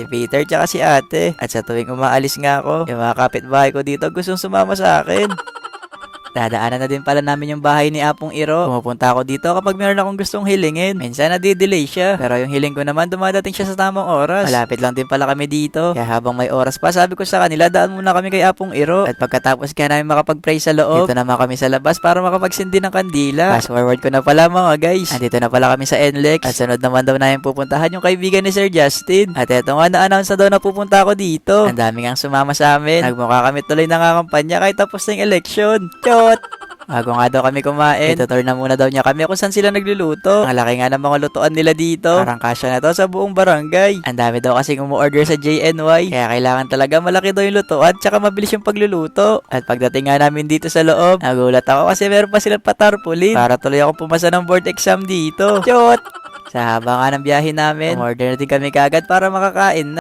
si Peter tsaka si ate. At sa tuwing umaalis nga ako, yung mga kapitbahay ko dito gustong sumama sa akin. Dadaanan na din pala namin yung bahay ni Apong Iro. Pumupunta ako dito kapag meron akong gustong hilingin. Minsan nadidelay siya, pero yung hiling ko naman dumadating siya sa tamang oras. Malapit lang din pala kami dito. Kaya habang may oras pa, sabi ko sa kanila, daan muna kami kay Apong Iro. At pagkatapos kaya namin makapag-pray sa loob, dito naman kami sa labas para makapagsindi ng kandila. Fast forward ko na pala mga guys. Andito na pala kami sa NLEX. At sunod naman daw namin pupuntahan yung kaibigan ni Sir Justin. At eto nga, na-announce na daw na pupunta ako dito. Ang dami ngang sumama sa amin. Nagmukha kami tuloy nangangampanya kahit tapos na yung election. Bago nga daw kami kumain, itutur na muna daw niya kami kung saan sila nagluluto. Ang laki nga ng mga lutuan nila dito. Parang kasya na to sa buong barangay. Ang dami daw kasing umu-order sa JNY. Kaya kailangan talaga malaki daw yung lutuan tsaka mabilis yung pagluluto. At pagdating nga namin dito sa loob, nagulat ako kasi meron pa silang patarpulin. Para tuloy ako pumasa ng board exam dito. Chot! Sa haba nga ng biyahe namin, umorder na din kami kagad para makakain na.